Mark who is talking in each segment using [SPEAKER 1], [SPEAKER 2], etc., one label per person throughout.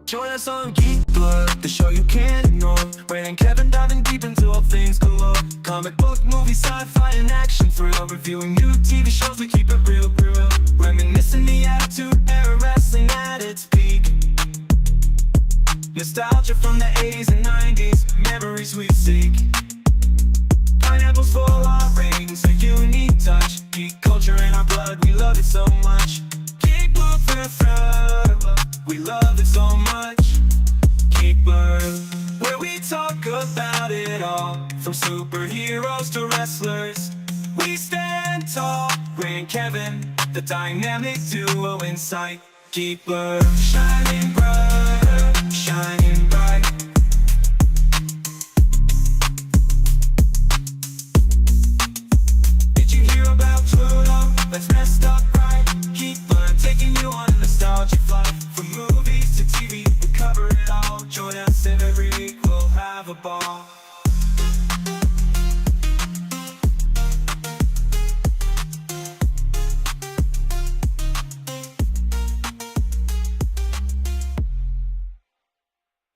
[SPEAKER 1] Join us on Geek Blood, the show you can't ignore. Ray and Kevin diving deep into all things galore. Comic book, movie, sci-fi, and action thrill. Reviewing new TV shows, we keep it real. Reminiscing the attitude era, wrestling at its peak. Nostalgia from the 80s and 90s, memories we seek. Pineapples for our rings, a unique touch. Geek culture in our blood, we love it so much. Geek Blood forever, we love it so much. Geek Blood, where we talk about it all, from superheroes to wrestlers. We stand tall, Ray and Kevin, the dynamic duo in sight. Geek Blood, shining bright, shining bright. Did you hear about Pluto? Let's messed up right. Geek Blood, taking you on a nostalgia flight. From movies to TV, we cover it all. Join us and every week we'll have a ball.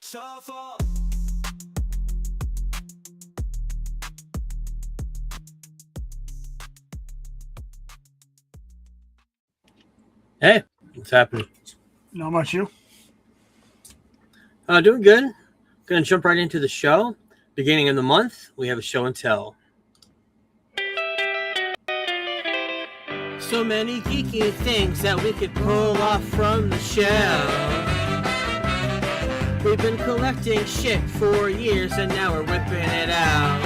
[SPEAKER 1] Shuffle.
[SPEAKER 2] Hey, what's happening?
[SPEAKER 3] Not much, you?
[SPEAKER 2] Doing good. Gonna jump right into the show. Beginning of the month, we have a show and tell. So many geeky things that we could pull off from the shelf. We've been collecting shit for years and now we're whipping it out.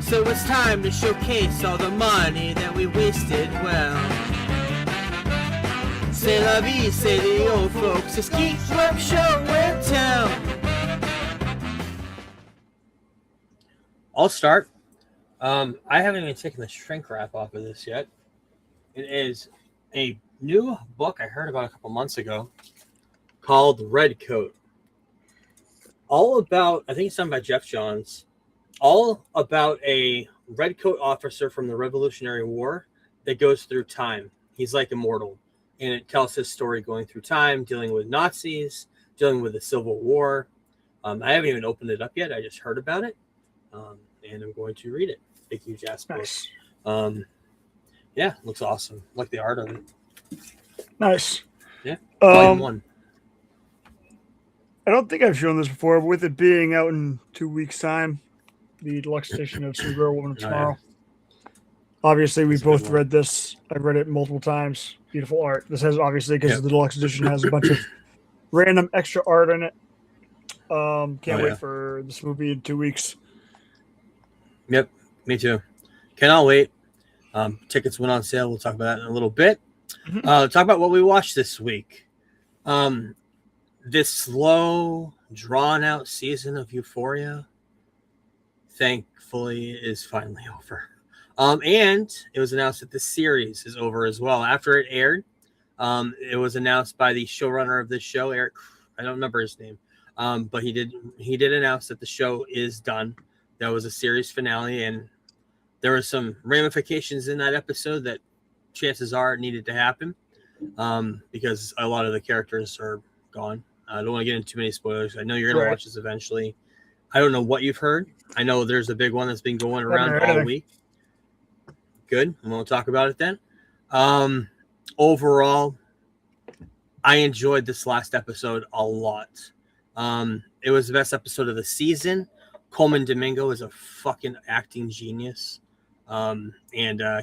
[SPEAKER 2] So it's time to showcase all the money that we wasted well. C'est la vie, say the old folks. It's Geek Web Show and Tell. I'll start. I haven't even taken the shrink wrap off of this yet. It is a new book I heard about a couple months ago called Red Coat. All about, I think it's done by Jeff Johns, all about a red coat officer from the Revolutionary War that goes through time. He's like immortal. And it tells his story going through time, dealing with Nazis, dealing with the Civil War. I haven't even opened it up yet. I just heard about it. And I'm going to read it. Big, huge ass book.
[SPEAKER 3] Nice.
[SPEAKER 2] Yeah, looks awesome. Like the art of it.
[SPEAKER 3] Nice.
[SPEAKER 2] Yeah. Volume 1.
[SPEAKER 3] I don't think I've shown this before, but with it being out in 2 weeks' time, the deluxe edition of Supergirl Woman of Tomorrow. Obviously, we both read this. I've read it multiple times. Beautiful art. This has, obviously, because the deluxe edition has a bunch of random extra art in it. Can't wait for this movie in 2 weeks.
[SPEAKER 2] Yep, me too. Cannot wait. Tickets went on sale. We'll talk about that in a little bit. Talk about what we watched this week. This slow, drawn-out season of Euphoria, thankfully, is finally over. And it was announced that the series is over as well. After it aired, it was announced by the showrunner of this show, Eric. I don't remember his name, but he did announce that the show is done. That was a series finale, and there were some ramifications in that episode that chances are needed to happen because a lot of the characters are gone. I don't want to get into too many spoilers. I know you're going to watch this eventually. I don't know what you've heard. I know there's a big one that's been going around all week. Good. And we'll talk about it then. Overall, I enjoyed this last episode a lot. It was the best episode of the season. Coleman Domingo is a fucking acting genius. And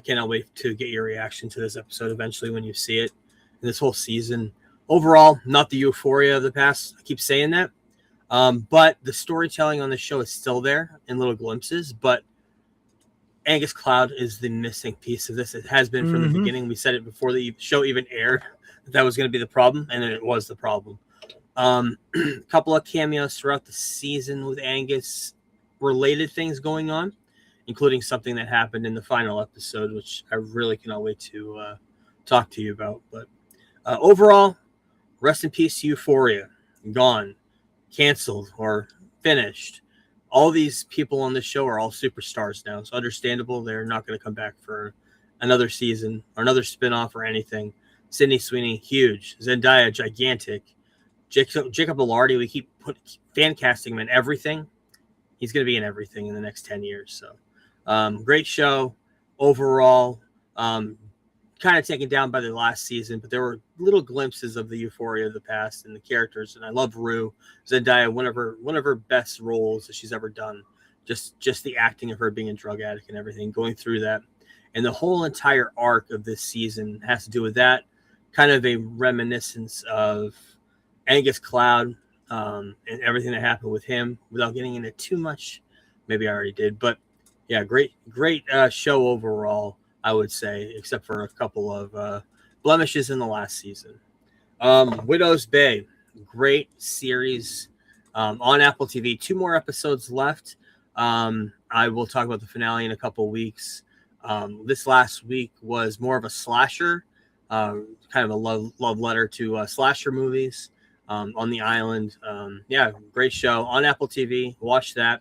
[SPEAKER 2] cannot wait to get your reaction to this episode eventually when you see it. And this whole season. Overall, not the Euphoria of the past. I keep saying that. But the storytelling on the show is still there in little glimpses. But Angus Cloud is the missing piece of this. It has been from the beginning. We said it before the show even aired that was going to be the problem, and it was the problem. A couple of cameos throughout the season with Angus, related things going on, including something that happened in the final episode, which I really cannot wait to talk to you about. But overall, rest in peace to Euphoria. Gone, canceled, or finished. All these people on this show are all superstars now. It's understandable they're not going to come back for another season or another spinoff or anything. Sydney Sweeney, huge. Zendaya, gigantic. Jacob Elordi, we keep fan casting him in everything. He's going to be in everything in the next 10 years. So, great show overall. Kind of taken down by the last season, but there were little glimpses of the Euphoria of the past and the characters. And I love Rue, Zendaya, one of her best roles that she's ever done. Just the acting of her being a drug addict and everything, going through that. And the whole entire arc of this season has to do with that. Kind of a reminiscence of Angus Cloud and everything that happened with him without getting into too much. Maybe I already did, but yeah, great show overall, I would say, except for a couple of blemishes in the last season. Widow's Bay, great series on Apple TV. 2 more episodes left. I will talk about the finale in a couple weeks. This last week was more of a slasher, kind of a love letter to slasher movies on the island. Yeah, great show on Apple TV. Watch that.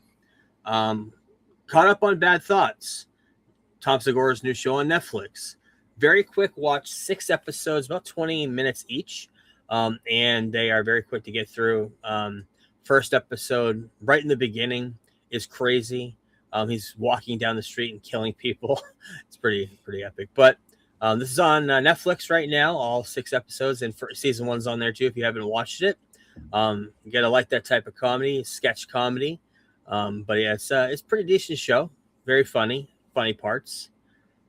[SPEAKER 2] Caught up on Bad Thoughts, Tom Segura's new show on Netflix. Very quick watch, 6 episodes, about 20 minutes each, and they are very quick to get through. First episode, right in the beginning, is crazy. He's walking down the street and killing people. It's pretty epic. But this is on Netflix right now, all 6 episodes, and season 1's on there too if you haven't watched it. You gotta like that type of comedy, sketch comedy. But yeah, it's a pretty decent show. Very funny parts.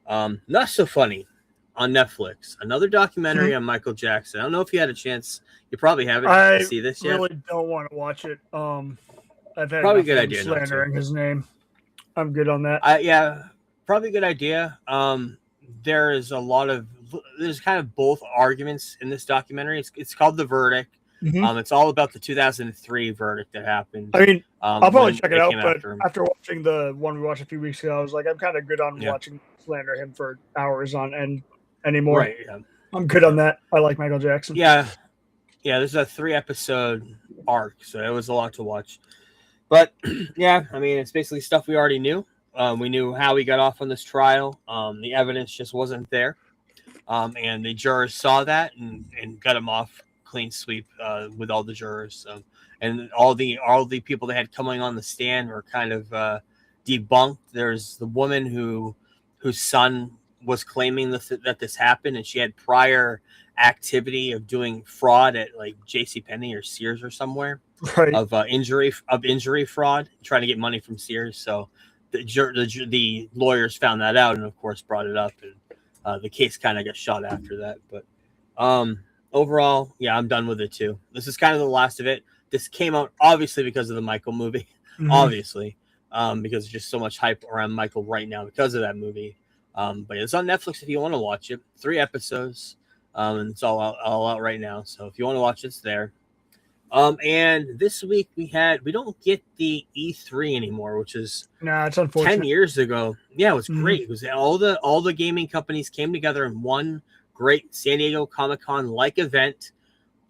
[SPEAKER 2] Not so funny on Netflix. Another documentary on Michael Jackson. I don't know if you had a chance. You probably haven't see this yet.
[SPEAKER 3] I really don't want to watch it. I've had
[SPEAKER 2] probably a good idea.
[SPEAKER 3] Slandering his name. I'm good on that.
[SPEAKER 2] Yeah, probably a good idea. There's kind of both arguments in this documentary. It's called The Verdict. Mm-hmm. It's all about the 2003 verdict that happened.
[SPEAKER 3] I mean, I'll probably check it out, but after watching the one we watched a few weeks ago, I was like, I'm kind of good on watching slander him for hours on end anymore. Right, yeah. I'm good on that. I like Michael Jackson.
[SPEAKER 2] Yeah, this is a 3-episode arc, so it was a lot to watch. But yeah, I mean, it's basically stuff we already knew. We knew how he got off on this trial. The evidence just wasn't there, and the jurors saw that and got him off clean sweep with all the jurors, and all the people that had coming on the stand were kind of debunked. There's the woman whose son was claiming that this happened, and she had prior activity of doing fraud at like JCPenney or Sears or somewhere, right, of injury fraud, trying to get money from Sears. So the lawyers found that out and of course brought it up, and the case kind of got shot after that. But overall, yeah, I'm done with it too. This is kind of the last of it. This came out obviously because of the Michael movie, obviously, because there's just so much hype around Michael right now because of that movie. But it's on Netflix if you want to watch it. 3 episodes, and it's all out right now. So if you want to watch it, it's there. And this week we don't get the E3 anymore, which is
[SPEAKER 3] it's unfortunate.
[SPEAKER 2] 10 years ago. Yeah, it was great. It was all the gaming companies came together in one great San Diego Comic-Con like event.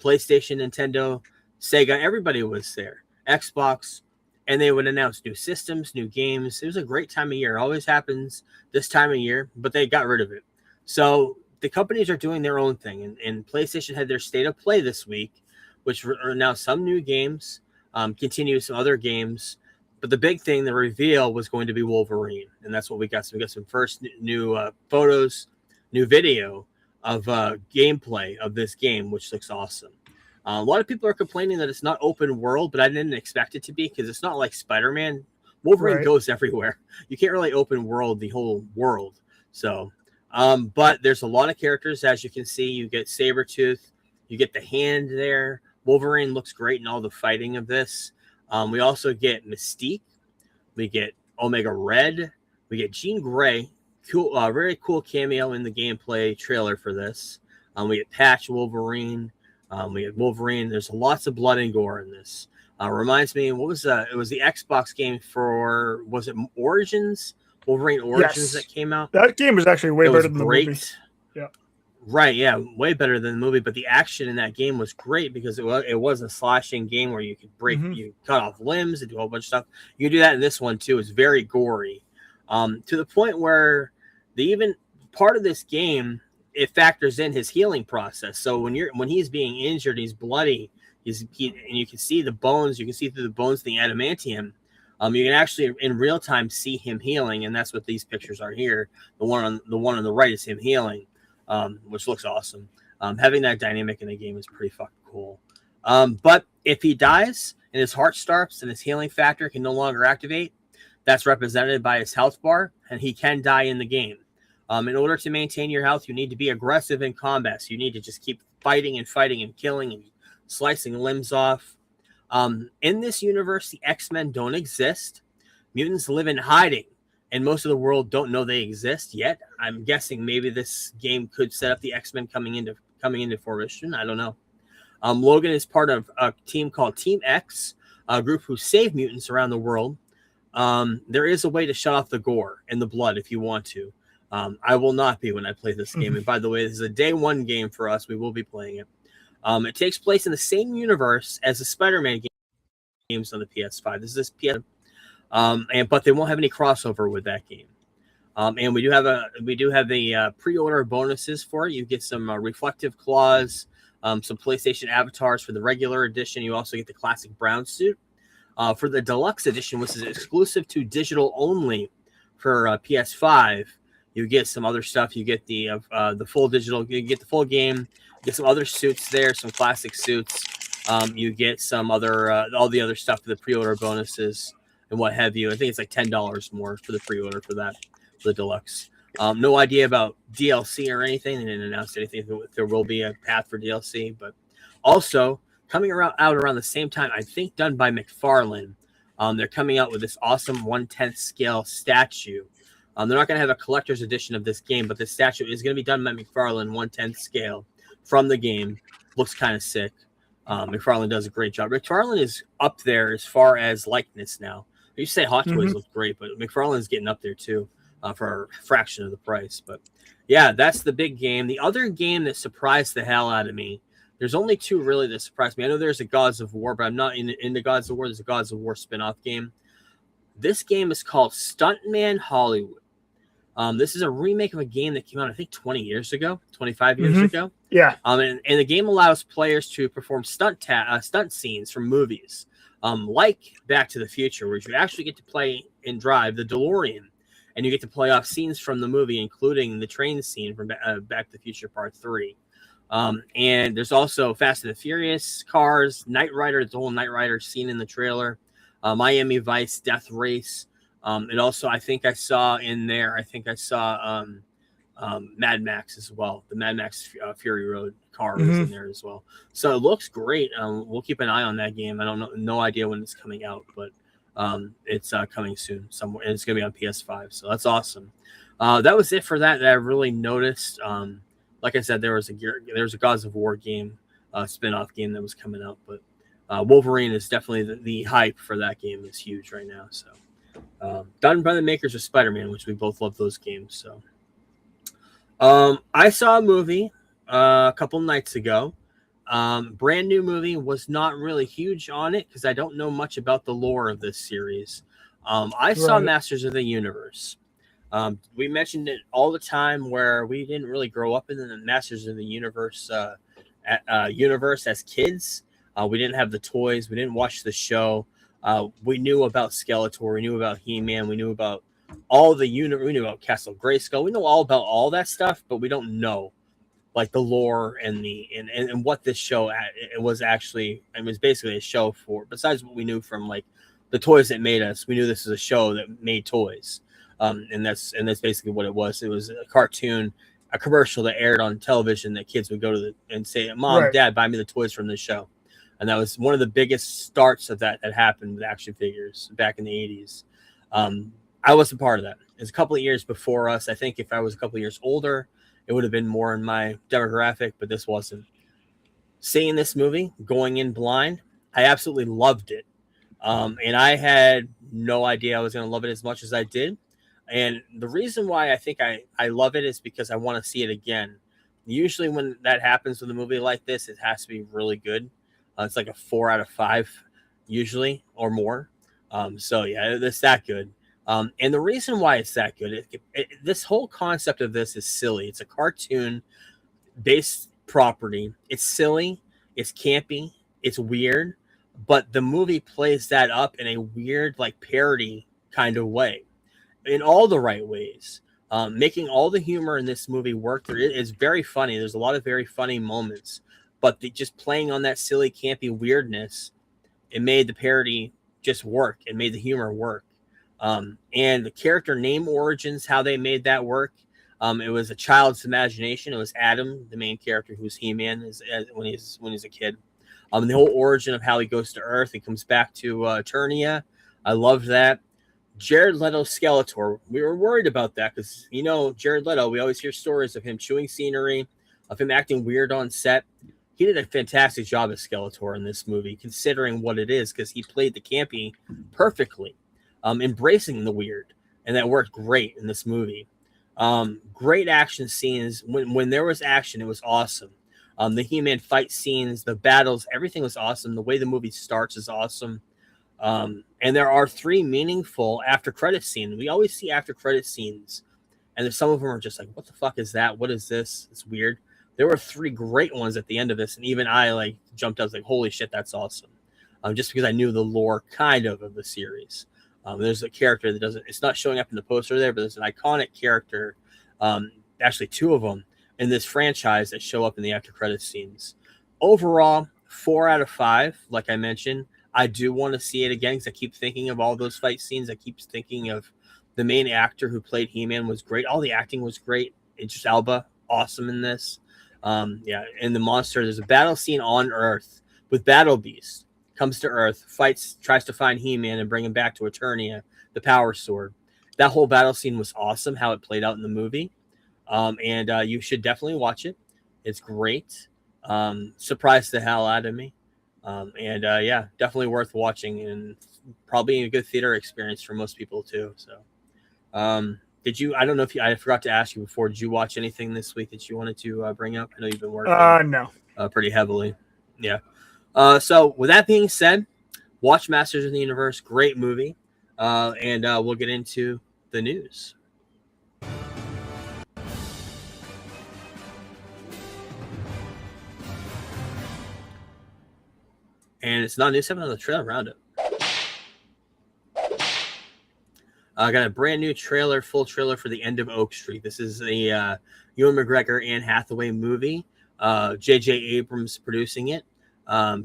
[SPEAKER 2] PlayStation, Nintendo, Sega, everybody was there. Xbox, and they would announce new systems, new games. It was a great time of year. It always happens this time of year, but they got rid of it. So the companies are doing their own thing, and PlayStation had their State of Play this week, which announced some new games, continue some other games. But the big thing, the reveal, was going to be Wolverine, and that's what we got. So we got some first new photos, new video of gameplay of this game, which looks awesome. A lot of people are complaining that it's not open world, but I didn't expect it to be because it's not like Spider-Man. Wolverine goes everywhere. You can't really open world the whole world. So, but there's a lot of characters, as you can see. You get Sabretooth, you get the Hand there. Wolverine looks great in all the fighting of this. We also get Mystique. We get Omega Red. We get Jean Grey. Cool, very cool cameo in the gameplay trailer for this. We get Patch Wolverine. We had Wolverine. There's lots of blood and gore in this. Reminds me, what was that? It was the Xbox game for, was it Origins? Wolverine Origins that came out.
[SPEAKER 3] That game was actually way better than the movie.
[SPEAKER 2] Yeah. Right, yeah, way better than the movie. But the action in that game was great because it was a slashing game where you could break, you cut off limbs and do a whole bunch of stuff. You can do that in this one too. It's very gory, to the point where even part of this game, it factors in his healing process. So when he's being injured, he's bloody. And you can see the bones. You can see through the bones the adamantium. You can actually in real time see him healing, and that's what these pictures are here. The one on the right is him healing, which looks awesome. Having that dynamic in the game is pretty fucking cool. But if he dies and his heart stops and his healing factor can no longer activate, that's represented by his health bar, and he can die in the game. In order to maintain your health, you need to be aggressive in combat. So you need to just keep fighting and killing and slicing limbs off. In this universe, the X-Men don't exist. Mutants live in hiding, and most of the world don't know they exist yet. I'm guessing maybe this game could set up the X-Men coming into fruition. I don't know. Logan is part of a team called Team X, a group who save mutants around the world. There is a way to shut off the gore and the blood if you want to. I will not be when I play this game. And by the way, this is a day one game for us. We will be playing it. It takes place in the same universe as the Spider-Man games on the PS5. This is PS, but they won't have any crossover with that game. And we do have the pre-order bonuses for it. You get some reflective claws, some PlayStation avatars for the regular edition. You also get the classic brown suit. For the deluxe edition, which is exclusive to digital only for PS5, you get some other stuff. You get the full digital. You get the full game. You get some other suits there, some classic suits. You get some other all the other stuff for the pre-order bonuses and what have you. I think it's like $10 more for the pre-order for that, for the deluxe. No idea about DLC or anything. They didn't announce anything. There will be a path for DLC, but also coming out around the same time, I think done by McFarlane. They're coming out with this awesome 1/10 scale statue. They're not going to have a collector's edition of this game, but the statue is going to be done by McFarlane 1/10 scale from the game. Looks kind of sick. McFarlane does a great job. McFarlane is up there as far as likeness now. I used to say Hot Toys look great, but McFarlane's getting up there too for a fraction of the price. But yeah, that's the big game. The other game that surprised the hell out of me, there's only two really that surprised me. I know there's a Gods of War, but I'm not in the Gods of War. There's a Gods of War spin-off game. This game is called Stuntman Hollywood. This is a remake of a game that came out, I think, 20 years ago, 25 years ago.
[SPEAKER 3] Yeah.
[SPEAKER 2] And the game allows players to perform stunt scenes from movies, like Back to the Future, where you actually get to play and drive the DeLorean, and you get to play off scenes from the movie, including the train scene from Back to the Future Part 3. And there's also Fast and the Furious cars, Knight Rider, the whole Knight Rider scene in the trailer, Miami Vice, Death Race. And also, I think I saw in there, Mad Max as well. The Mad Max Fury Road car is in there as well. So it looks great. We'll keep an eye on that game. I don't know, no idea when it's coming out, but it's coming soon somewhere. And it's going to be on PS5. So that's awesome. That was it for that I really noticed. Like I said, there was a Gods of War game, spin-off game that was coming out, but Wolverine is definitely the hype for that game is huge right now. So done by the makers of Spider-Man, which we both love those games. So I saw a movie a couple nights ago. Brand new movie, was not really huge on it because I don't know much about the lore of this series. I saw Masters of the Universe. We mentioned it all the time where we didn't really grow up in the Masters of the Universe universe as kids. We didn't have the toys. We didn't watch the show. We knew about Skeletor. We knew about He-Man. We knew about all the we knew about Castle Grayskull. We know all about all that stuff, but we don't know like the lore and and what this show it was actually. It was basically a show for. Besides what we knew from like the toys that made us, we knew this was a show that made toys. And that's basically what it was. It was a cartoon, a commercial that aired on television that kids would go to and say, "Mom, Dad, buy me the toys from this show." And that was one of the biggest starts of that happened with action figures back in the 80s. I wasn't part of that. It was a couple of years before us. I think if I was a couple of years older, it would have been more in my demographic, but this wasn't. seeing this movie, going in blind, I absolutely loved it. And I had no idea I was going to love it as much as I did. And the reason why I think I love it is because I want to see it again. Usually when that happens with a movie like this, it has to be really good. It's like a 4 out of 5 usually or more. So yeah, it's that good. And the reason why it's that good, this whole concept of this is silly. It's a cartoon based property. It's silly. It's campy. It's weird. But the movie plays that up in a weird, like parody kind of way, in all the right ways, making all the humor in this movie work. It's very funny. There's a lot of very funny moments, but just playing on that silly, campy weirdness, it made the parody just work. It made the humor work. And the character name origins, how they made that work. It was a child's imagination. It was Adam, the main character, who's He-Man when he's a kid. The whole origin of how he goes to Earth and comes back to Eternia. I loved that. Jared Leto Skeletor. We were worried about that because, Jared Leto, we always hear stories of him chewing scenery, of him acting weird on set. He did a fantastic job as Skeletor in this movie, considering what it is, because he played the campy perfectly, embracing the weird, and that worked great in this movie. Great action scenes. When there was action, it was awesome. The He-Man fight scenes, the battles, everything was awesome. The way the movie starts is awesome. And there are 3 meaningful after credit scenes. We always see after credit scenes, and some of them are just like, what the fuck is that? What is this? It's weird. There were 3 great ones at the end of this, and even I jumped out. I was like, holy shit, that's awesome. Just because I knew the lore kind of the series. There's a character that it's not showing up in the poster there, but there's an iconic character, actually 2 of them in this franchise that show up in the after credit scenes. Overall, 4 out of 5, like I mentioned. I do want to see it again because I keep thinking of all those fight scenes. I keep thinking of the main actor who played He-Man was great. All the acting was great. Idris Elba, awesome in this. In the monster, there's a battle scene on Earth with Battle Beast. Comes to Earth, fights, tries to find He-Man and bring him back to Eternia, the Power Sword. That whole battle scene was awesome, how it played out in the movie. And you should definitely watch it. It's great. Surprised the hell out of me. Definitely worth watching, and probably a good theater experience for most people too. So, I don't know if I forgot to ask you before, did you watch anything this week that you wanted to bring up? I know you've been working
[SPEAKER 3] No.
[SPEAKER 2] Pretty heavily. Yeah. So with that being said, watch Masters of the Universe. Great movie. And we'll get into the news. And it's not a new segment on the trailer roundup. I got a brand new trailer, full trailer for The End of Oak Street. This is a Ewan McGregor, Anne Hathaway movie. J.J. Abrams producing it.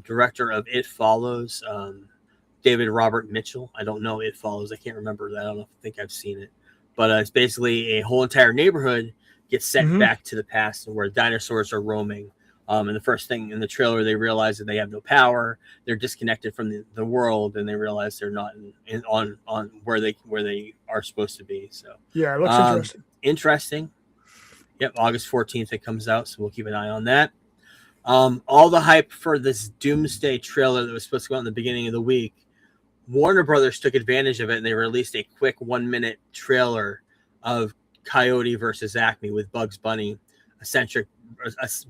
[SPEAKER 2] Director of It Follows, David Robert Mitchell. I don't know It Follows. I can't remember that. I don't think I've seen it. But it's basically a whole entire neighborhood gets sent back to the past where dinosaurs are roaming. And the first thing in the trailer, they realize that they have no power. They're disconnected from the world, and they realize they're not on where they are supposed to be. So
[SPEAKER 3] yeah, it looks interesting.
[SPEAKER 2] Interesting. Yep, August 14th it comes out, so we'll keep an eye on that. All the hype for this Doomsday trailer that was supposed to go out in the beginning of the week, Warner Brothers took advantage of it, and they released a quick 1-minute trailer of Coyote versus Acme with Bugs Bunny, a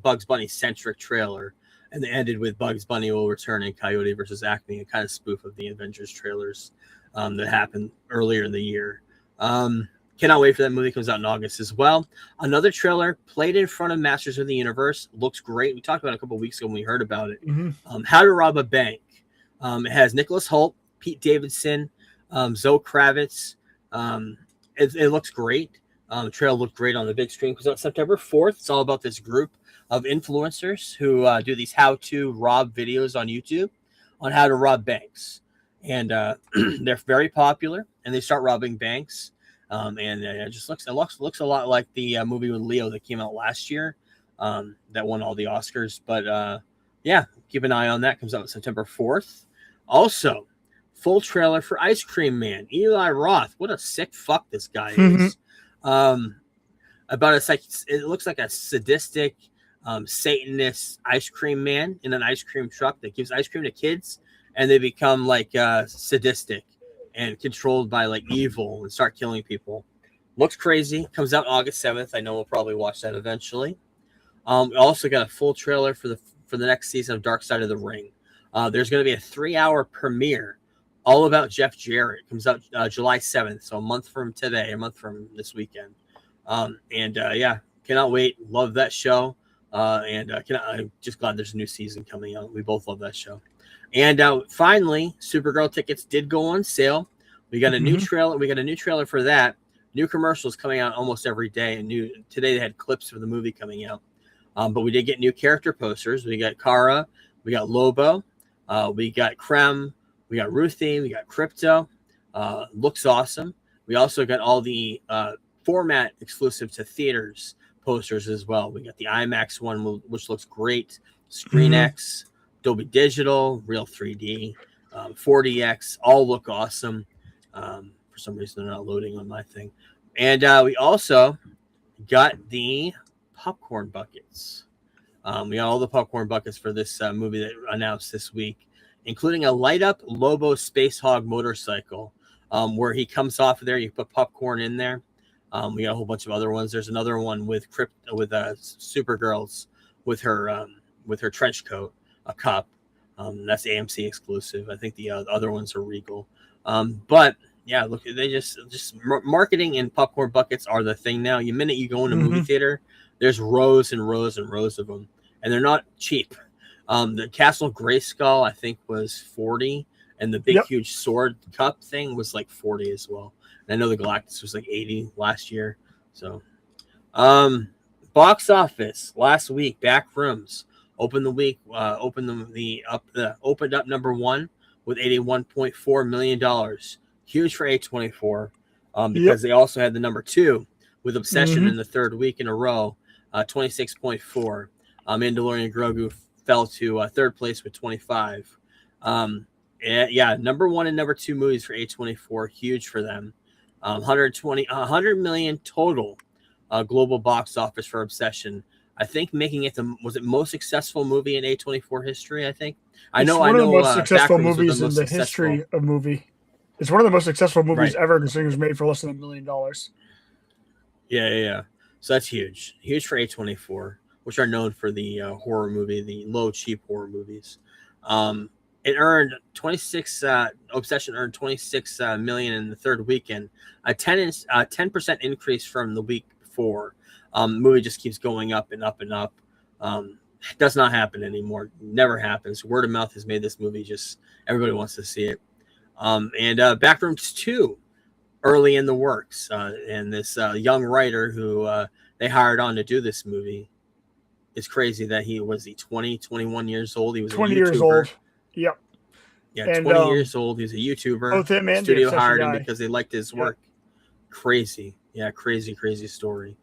[SPEAKER 2] Bugs Bunny centric trailer, and they ended with Bugs Bunny will return in Coyote versus Acme, a kind of spoof of the Avengers trailers that happened earlier in the year. Cannot wait for that movie. Comes out in August as well. Another trailer played in front of Masters of the Universe. Looks great. We talked about it a couple of weeks ago when we heard about it. How to Rob a Bank. It has Nicholas Hoult, Pete Davidson, Zoe Kravitz. It looks great. The trailer looked great on the big screen. Comes out September 4th. It's all about this group of influencers who do these how-to rob videos on YouTube on how to rob banks. And they're very popular, and they start robbing banks. It just looks a lot like the movie with Leo that came out last year that won all the Oscars. But keep an eye on that. Comes out September 4th. Also, full trailer for Ice Cream Man. Eli Roth. What a sick fuck this guy is. It looks like a sadistic Satanist ice cream man in an ice cream truck that gives ice cream to kids, and they become like sadistic and controlled by like evil and start killing people. Looks crazy. Comes out August 7th. I know we'll probably watch that eventually. We also got a full trailer for the next season of Dark Side of the Ring. There's going to be a 3-hour premiere all about Jeff Jarrett. Comes out July 7th, so a month from today, a month from this weekend. Yeah, cannot wait. Love that show. I'm just glad there's a new season coming out. We both love that show. And finally, Supergirl tickets did go on sale. We got a new trailer. We got a new trailer for that. New commercials coming out almost every day. And today they had clips for the movie coming out. But we did get new character posters. We got Kara. We got Lobo. We got Krem. We got Ruthie. We got Crypto. Looks awesome. We also got all the format exclusive to theaters posters as well. We got the IMAX one, which looks great. ScreenX, Dolby Digital, Real 3D, 4DX, all look awesome. For some reason, they're not loading on my thing. And we also got the popcorn buckets. We got all the popcorn buckets for this movie that announced this week, including a light up Lobo Space Hog motorcycle, where he comes off of there. You put popcorn in there. We got a whole bunch of other ones. There's another one with Supergirl's with her trench coat, a cup. That's AMC exclusive. I think the other ones are Regal. But yeah, look, they just marketing and popcorn buckets are the thing now. The minute you go in a movie theater, there's rows and rows and rows of them, and they're not cheap. The Castle Grayskull, I think, was $40, and the big huge sword cup thing was like $40 as well. And I know the Galactus was like $80 last year. So, box office last week, Backrooms opened the week, opened up number one with $81.4 million. Huge for A24, because they also had the number two with Obsession in the third week in a row, 26.4. Mandalorian Grogu fell to third place with 25. Yeah, number one and number two movies for A24, huge for them. 100 million total global box office for Obsession. I think making it was it most successful movie in A24 history. I think I know
[SPEAKER 3] one of the most successful
[SPEAKER 2] Backrooms
[SPEAKER 3] movies in the history of movie. It's one of the most successful movies ever, considering it was made for less than $1 million.
[SPEAKER 2] Yeah. So that's huge for A24, which are known for the horror movie, the low cheap horror movies. It earned 26. Obsession earned 26 million in the third weekend, a 10% increase from the week before. The movie just keeps going up and up and up. It does not happen anymore. Never happens. Word of mouth has made this movie just everybody wants to see it. And Backrooms 2 early in the works, and this young writer who they hired on to do this movie. It's crazy that he was 21 years old. He was
[SPEAKER 3] 20
[SPEAKER 2] a YouTuber.
[SPEAKER 3] years old. Yep.
[SPEAKER 2] Yeah, and, 20 years old. He's a YouTuber.
[SPEAKER 3] Both him and
[SPEAKER 2] Studio hired him because they liked his work. Crazy. Yeah, crazy story.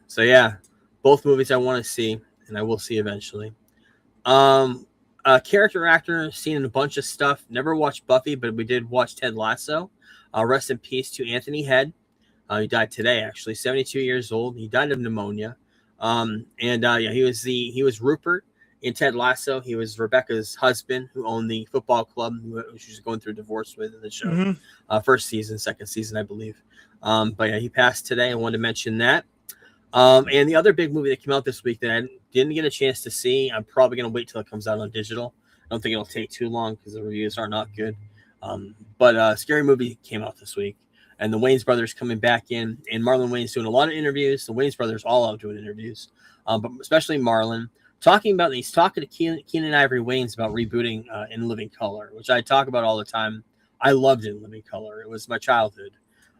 [SPEAKER 2] So yeah, both movies I want to see, and I will see eventually. A character actor, seen in a bunch of stuff. Never watched Buffy, but we did watch Ted Lasso. Rest in peace to Anthony Head. He died today, actually, 72 years old. He died of pneumonia. He was Rupert in Ted Lasso. He was Rebecca's husband, who owned the football club, who she was going through a divorce with in the show. First season, second season, I believe. But yeah, he passed today. I wanted to mention that. And the other big movie that came out this week that I didn't get a chance to see, I'm probably going to wait till it comes out on digital. I don't think it'll take too long because the reviews are not good. But Scary Movie came out this week, and the Wayans brothers coming back in, and Marlon Wayans doing a lot of interviews. The Wayans brothers all out doing interviews, but especially Marlon he's talking to Keenan Ivory Wayans about rebooting In Living Color, which I talk about all the time. I loved In Living Color. It was my childhood,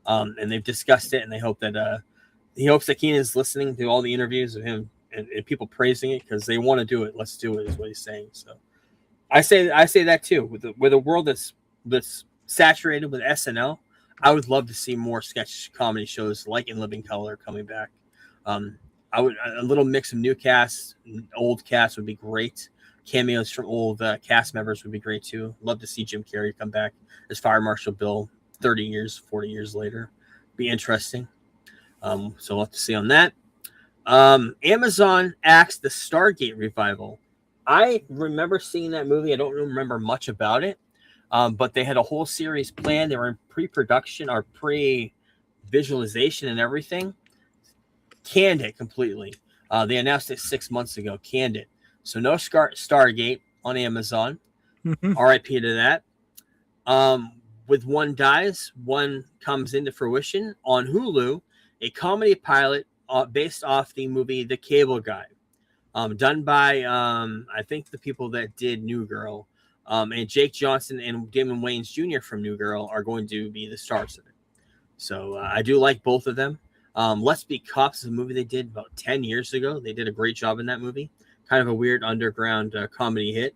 [SPEAKER 2] and they've discussed it, and they hope that he hopes that Keenan's listening to all the interviews of him and people praising it because they want to do it. Let's do it is what he's saying. So I say that too. With a world that's saturated with SNL, I would love to see more sketch comedy shows like In Living Color coming back. A little mix of new cast, old cast would be great. Cameos from old cast members would be great too. Love to see Jim Carrey come back as Fire Marshal Bill 30 years, 40 years later. Be interesting. So we'll have to see on that. Amazon axed the Stargate revival. I remember seeing that movie. I don't remember much about it, but they had a whole series planned. They were in pre-production or pre-visualization and everything. Canned it completely. They announced it 6 months ago. Canned it. So no Stargate on Amazon. RIP to that. With One Dies, One comes into fruition on Hulu, a comedy pilot based off the movie The Cable Guy, done by I think the people that did New Girl, and Jake Johnson and Damon Wayans Jr. from New Girl are going to be the stars of it. So I do like both of them. Let's Be Cops is a movie they did about 10 years ago. They did a great job in that movie. Kind of a weird underground comedy hit.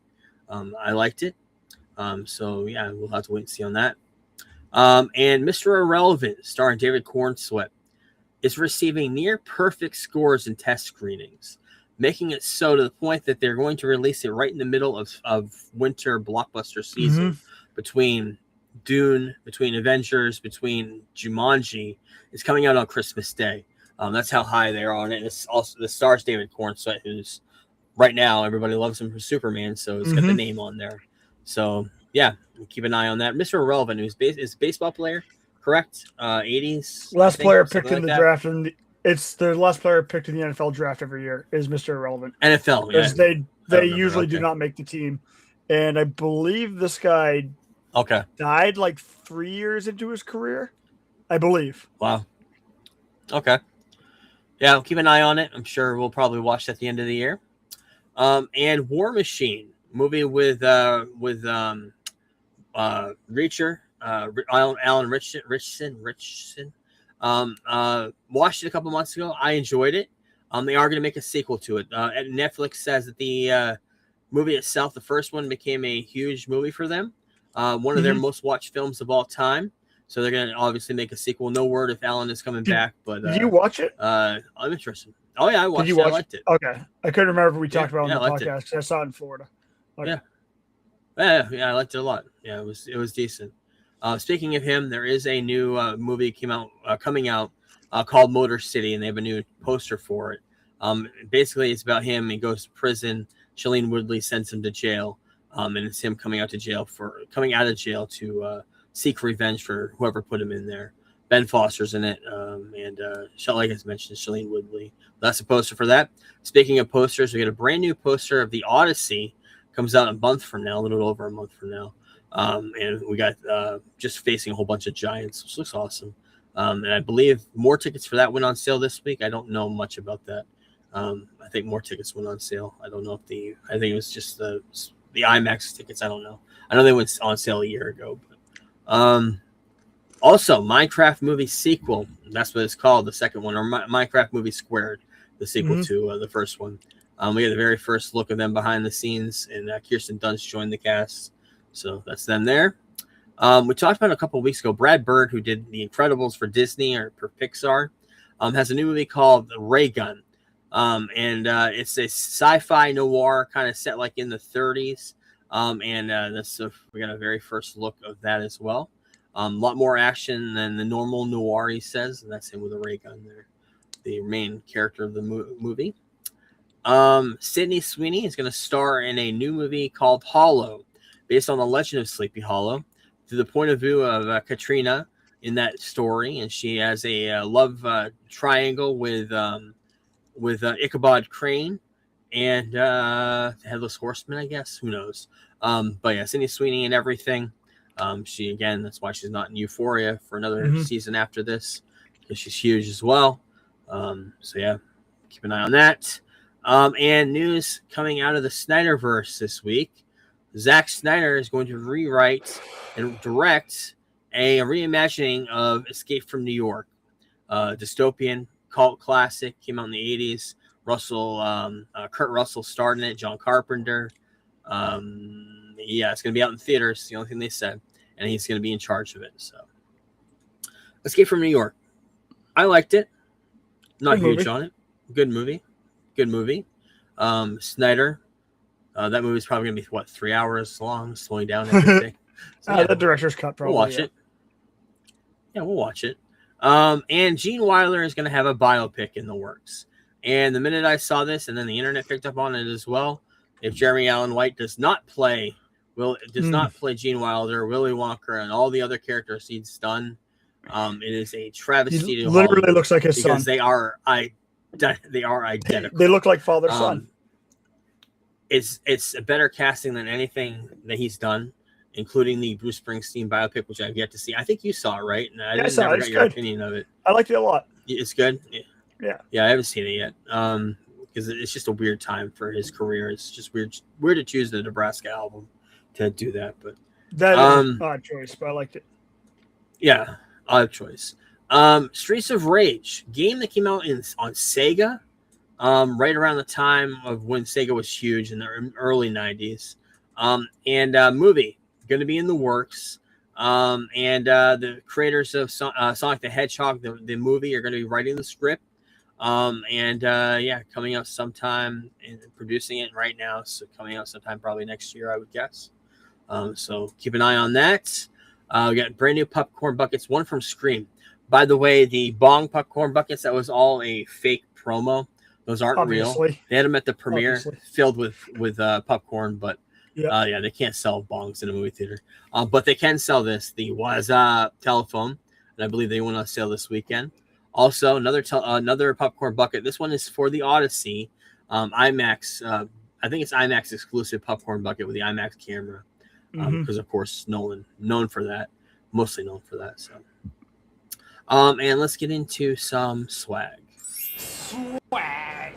[SPEAKER 2] I liked it. So yeah, we'll have to wait and see on that. And Mr. Irrelevant, starring David Cornsweet, is receiving near perfect scores in test screenings, making it so to the point that they're going to release it right in the middle of winter blockbuster season, between Dune, between Avengers, between Jumanji. It's coming out on Christmas Day. That's how high they are on it. And it's also the stars David Cornsweet, who's right now everybody loves him for Superman, so it's got the name on there. So yeah, keep an eye on that. Mr. Irrelevant, who's is a baseball player, correct? 80s.
[SPEAKER 3] Last player picked in the draft, and it's the last player picked in the NFL draft every year is Mr. Irrelevant.
[SPEAKER 2] NFL, yeah.
[SPEAKER 3] Because they usually do not make the team, and I believe this guy died like 3 years into his career, I believe.
[SPEAKER 2] Wow. Okay. Yeah, I'll keep an eye on it. I'm sure we'll probably watch it at the end of the year. And War Machine, movie with Reacher, Alan Richardson. Watched it a couple months ago. I enjoyed it. They are going to make a sequel to it. Netflix says that the movie itself, the first one, became a huge movie for them. One of their most watched films of all time. So they're going to obviously make a sequel. No word if Alan is coming back. But
[SPEAKER 3] did you watch it?
[SPEAKER 2] I'm interested. Oh yeah, I watched it. I liked it.
[SPEAKER 3] Okay, I couldn't remember if we talked about it on the podcast because I saw it in Florida. Okay.
[SPEAKER 2] Yeah, I liked it a lot. Yeah, it was decent. Speaking of him, there is a new movie coming out called Motor City, and they have a new poster for it. Basically, it's about him. He goes to prison. Shailene Woodley sends him to jail, and it's him coming out of jail to seek revenge for whoever put him in there. Ben Foster's in it, and like I mentioned, Shailene Woodley. That's a poster for that. Speaking of posters, we got a brand new poster of the Odyssey. Comes out a month from now, a little over a month from now. And we got just facing a whole bunch of giants, which looks awesome. And I believe more tickets for that went on sale this week. I don't know much about that. I think more tickets went on sale. I don't know if I think it was just the IMAX tickets. I don't know. I know they went on sale a year ago. But, also, Minecraft movie sequel. That's what it's called, the second one, or Minecraft movie squared, the sequel to the first one. We got the very first look of them behind the scenes, and Kirsten Dunst joined the cast. So that's them there. We talked about it a couple of weeks ago. Brad Bird, who did The Incredibles for Disney or for Pixar, has a new movie called Ray Gun. And it's a sci-fi noir kind of set like in the 30s. We got a very first look of that as well. A lot more action than the normal noir, he says, and that's him with a ray gun there, the main character of the movie. Sydney Sweeney is going to star in a new movie called Hollow, based on the legend of Sleepy Hollow, through the point of view of Katrina in that story, and she has a love triangle with Ichabod Crane and Headless Horseman, I guess. Who knows? But yeah, Sydney Sweeney and everything. That's why she's not in Euphoria for another season after this, because she's huge as well. So yeah, keep an eye on that. And news coming out of the Snyderverse this week. Zack Snyder is going to rewrite and direct a reimagining of Escape from New York. Dystopian cult classic, came out in the 80s. Kurt Russell starred in it, John Carpenter. It's going to be out in theaters, the only thing they said. And he's going to be in charge of it. So, Escape from New York. I liked it. Not huge on it. Good movie. Snyder. That movie's probably going to be, 3 hours long, slowing down everything. So,
[SPEAKER 3] the director's cut, probably.
[SPEAKER 2] We'll watch it. Yeah, we'll watch it. And Gene Wilder is going to have a biopic in the works. And the minute I saw this, and then the internet picked up on it as well, if Jeremy Allen White does not play Gene Wilder, Willy Wonka, and all the other characters he's done, it is a travesty
[SPEAKER 3] He
[SPEAKER 2] to
[SPEAKER 3] literally
[SPEAKER 2] Hollywood
[SPEAKER 3] looks like his
[SPEAKER 2] because
[SPEAKER 3] son.
[SPEAKER 2] they are identical.
[SPEAKER 3] They look like father-son.
[SPEAKER 2] It's a better casting than anything that he's done, including the Bruce Springsteen biopic, which I've yet to see. I think you saw it, right? And I
[SPEAKER 3] saw it.
[SPEAKER 2] never
[SPEAKER 3] It's
[SPEAKER 2] got your
[SPEAKER 3] good.
[SPEAKER 2] opinion of it.
[SPEAKER 3] I liked it a lot.
[SPEAKER 2] It's good.
[SPEAKER 3] Yeah.
[SPEAKER 2] I haven't seen it yet. Because it's just a weird time for his career. It's just weird to choose the Nebraska album to do that, but
[SPEAKER 3] That is an odd choice, but I liked it.
[SPEAKER 2] yeah, odd choice. Streets of Rage, game that came out on Sega, right around the time of when Sega was huge in the early 90s. And movie going to be in the works. And the creators of Sonic the Hedgehog, the movie, are going to be writing the script. Coming out sometime and producing it right now. So coming out sometime probably next year, I would guess. So keep an eye on that. We got brand new popcorn buckets, one from Scream. By the way, the Bong popcorn buckets, that was all a fake promo. Those aren't real. They had them at the premiere filled with popcorn, but they can't sell bongs in a movie theater. But they can sell this, the Waza telephone, and I believe they went on sale this weekend. Also, another popcorn bucket. This one is for the Odyssey IMAX. I think it's IMAX exclusive popcorn bucket with the IMAX camera, because of course Nolan mostly known for that. So, and let's get into some swag.
[SPEAKER 4] Swag,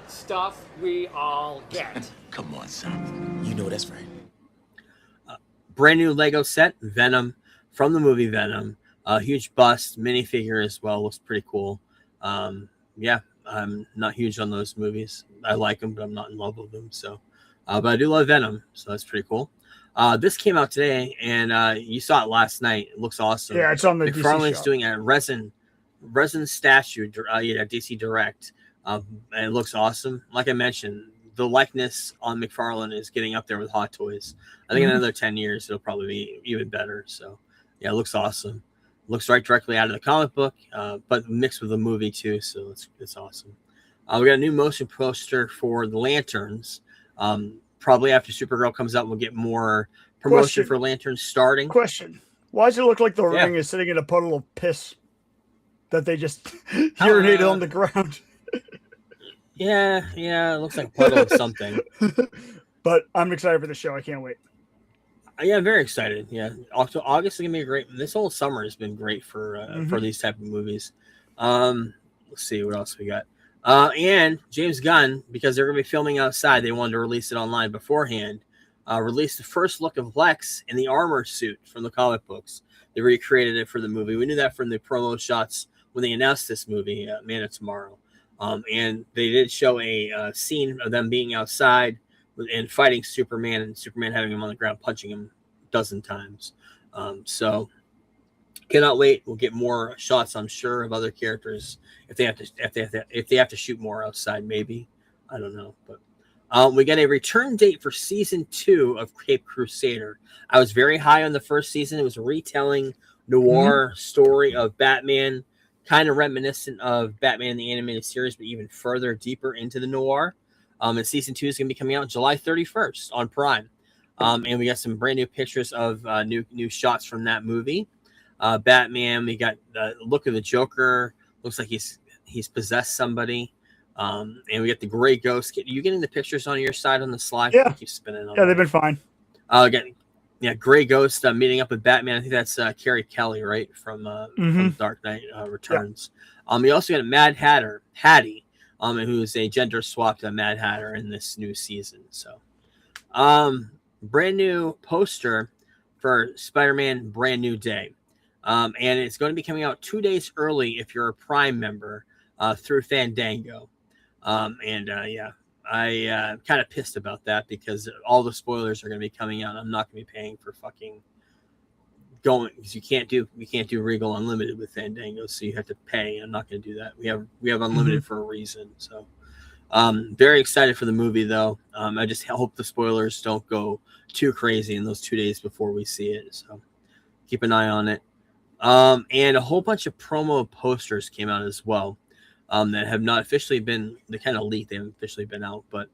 [SPEAKER 4] stuff we all get.
[SPEAKER 5] Come on, son. You know that's right.
[SPEAKER 2] Brand new Lego set, Venom, from the movie Venom. Huge bust, minifigure as well. Looks pretty cool. I'm not huge on those movies. I like them, but I'm not in love with them. So, but I do love Venom, so that's pretty cool. This came out today, and you saw it last night. It looks awesome.
[SPEAKER 3] Yeah, it's on the
[SPEAKER 2] McFarlane's
[SPEAKER 3] DC
[SPEAKER 2] doing a resin statue. DC Direct, and it looks awesome. Like I mentioned, the likeness on McFarlane is getting up there with Hot Toys. I think in another 10 years, it'll probably be even better. So, yeah, it looks awesome. Looks right directly out of the comic book, but mixed with the movie too, so it's awesome. We got a new motion poster for the Lanterns. Probably after Supergirl comes out, we'll get more promotion for Lanterns starting.
[SPEAKER 3] Question: why does it look like the ring is sitting in a puddle of piss that they just urinated on the ground?
[SPEAKER 2] Yeah, it looks like a puddle of something.
[SPEAKER 3] But I'm excited for the show. I can't wait.
[SPEAKER 2] Yeah, very excited. Yeah, August is gonna be a great. This whole summer has been great for these type of movies. Let's see what else we got. And James Gunn, because they're gonna be filming outside, they wanted to release it online beforehand. Released the first look of Lex in the armor suit from the comic books. They recreated it for the movie. We knew that from the promo shots when they announced this movie, Man of Tomorrow. And they did show a scene of them being outside and fighting Superman, and Superman having him on the ground, punching him a dozen times. So cannot wait. We'll get more shots, I'm sure, of other characters if they have to shoot more outside. Maybe, I don't know. But we got a return date for season 2 of Cape Crusader. I was very high on the first season. It was a retelling noir story of Batman, kind of reminiscent of Batman the Animated Series, but even further deeper into the noir. And season 2 is going to be coming out July 31st on Prime. And we got some brand new pictures of new shots from that movie. Batman, we got the look of the Joker. Looks like he's possessed somebody. And we got the Gray Ghost. Are you getting the pictures on your side on the slide?
[SPEAKER 3] Yeah.
[SPEAKER 2] Keep spinning on.
[SPEAKER 3] Yeah, they've been fine.
[SPEAKER 2] Gray Ghost meeting up with Batman. I think that's Carrie Kelly, right, from Dark Knight Returns. Yeah. We also got a Mad Hatter, Hattie. Who is a gender swapped Mad Hatter in this new season. So, brand new poster for Spider-Man Brand New Day. And it's going to be coming out 2 days early if you're a Prime member through Fandango. I'm kind of pissed about that because all the spoilers are going to be coming out. I'm not going to be paying for fucking going because we can't do Regal Unlimited with Fandango, so you have to pay. I'm not going to do that. We have Unlimited for a reason. So very excited for the movie though. I just hope the spoilers don't go too crazy in those 2 days before we see it. So keep an eye on it. And a whole bunch of promo posters came out as well. that have not officially been, they kind of leaked, they haven't officially been out, but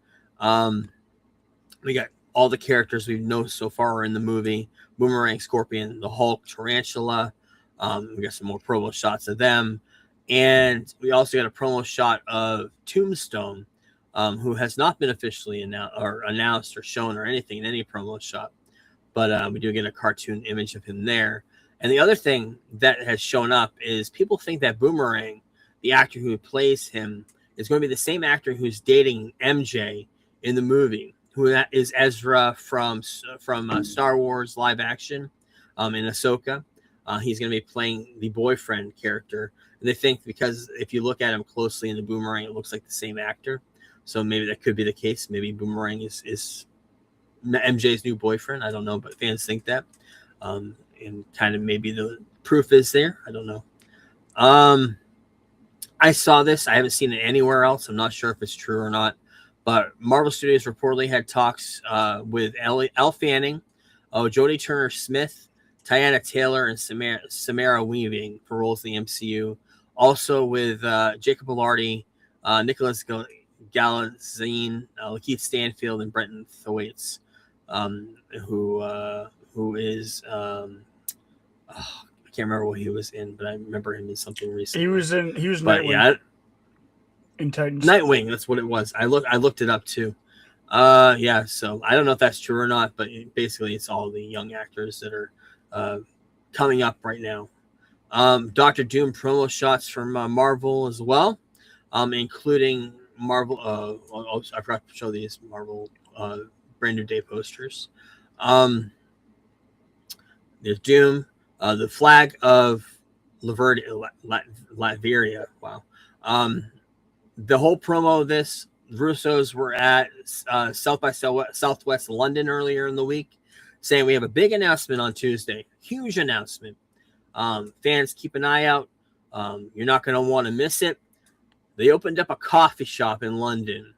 [SPEAKER 2] we got all the characters we know so far are in the movie. Boomerang, Scorpion, the Hulk, Tarantula. We got some more promo shots of them. And we also got a promo shot of Tombstone, who has not been officially announced or shown or anything in any promo shot. But we do get a cartoon image of him there. And the other thing that has shown up is people think that Boomerang, the actor who plays him, is going to be the same actor who's dating MJ in the movie, who is Ezra from Star Wars live action in Ahsoka. He's going to be playing the boyfriend character. And they think because if you look at him closely in the Boomerang, it looks like the same actor. So maybe that could be the case. Maybe Boomerang is MJ's new boyfriend. I don't know, but fans think that. And kind of maybe the proof is there. I don't know. I saw this. I haven't seen it anywhere else. I'm not sure if it's true or not. But Marvel Studios reportedly had talks with Elle Fanning, Jodie Turner-Smith, Teyana Taylor, and Samara Weaving for roles in the MCU. Also with Jacob Elordi, Nicholas Galitzine, Lakeith Stanfield, and Brenton Thwaites, who is I can't remember what he was in, but I remember him in something recently.
[SPEAKER 3] He was
[SPEAKER 2] but
[SPEAKER 3] Nightwing.
[SPEAKER 2] Yeah,
[SPEAKER 3] in Titans.
[SPEAKER 2] Nightwing, that's what it was. I looked it up too. Yeah, so I don't know if that's true or not, but basically it's all the young actors that are coming up right now. Doctor Doom promo shots from Marvel as well, including Marvel. I forgot to show these Marvel Brand New Day posters. There's Doom, the flag of Latveria. Wow. The whole promo of this, Russos were at South by Southwest London earlier in the week, saying we have a big announcement on Tuesday. Huge announcement. Fans, keep an eye out. You're not going to want to miss it. They opened up a coffee shop in London.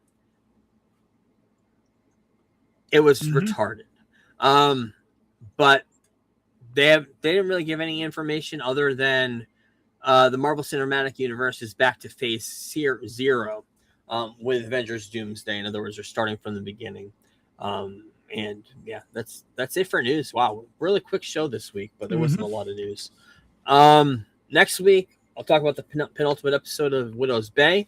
[SPEAKER 2] It was retarded. But they didn't really give any information other than the Marvel Cinematic Universe is back to phase 0 with Avengers Doomsday. In other words, they're starting from the beginning. And yeah, that's it for news. Wow, really quick show this week, but there wasn't a lot of news. Next week, I'll talk about the penultimate episode of Widow's Bay.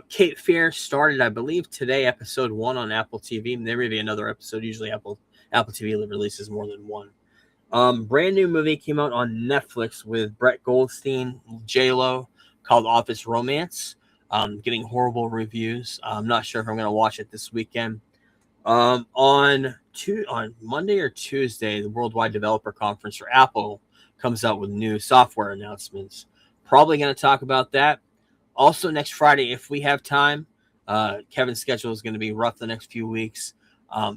[SPEAKER 2] Cape Fear started, I believe, today, episode 1 on Apple TV. There may be another episode. Usually Apple TV releases more than one. Brand new movie came out on Netflix with Brett Goldstein, J-Lo, called Office Romance. Getting horrible reviews. I'm not sure if I'm going to watch it this weekend. On Monday or Tuesday, the Worldwide Developer Conference for Apple comes out with new software announcements. Probably going to talk about that. Also, next Friday, if we have time, Kevin's schedule is going to be rough the next few weeks.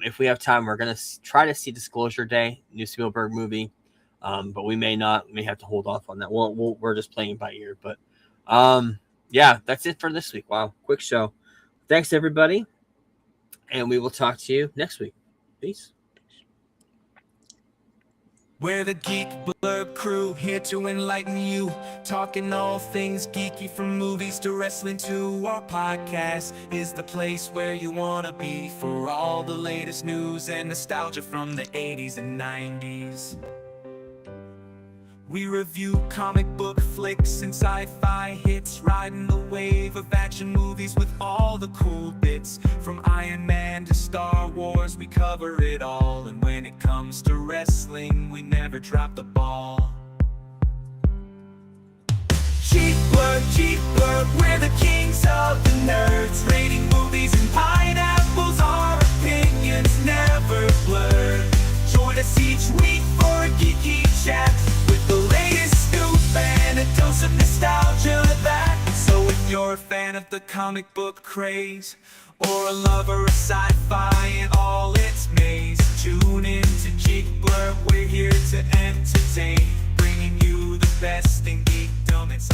[SPEAKER 2] If we have time, we're going to try to see Disclosure Day, new Spielberg movie, but we may not. We may have to hold off on that. We're just playing by ear. But yeah, that's it for this week. Wow, quick show. Thanks, everybody, and we will talk to you next week. Peace.
[SPEAKER 1] We're the Geek Blurb crew, here to enlighten you. Talking all things geeky, from movies to wrestling to our podcast is the place where you want to be for all the latest news and nostalgia from the 80s and 90s. We review comic book flicks and sci-fi hits, riding the wave of action movies with all the cool bits. From Iron Man to Star Wars, we cover it all. And when it comes to wrestling, we never drop the ball. Geek Blurb, we're the kings of the nerds, rating movies and pineapples, our opinions never blurred. Join us each week for a geeky chat with the latest scoop and a dose of nostalgia that. So if you're a fan of the comic book craze, or a lover of sci-fi and all its maze, tune in to Geek Blurb, we're here to entertain.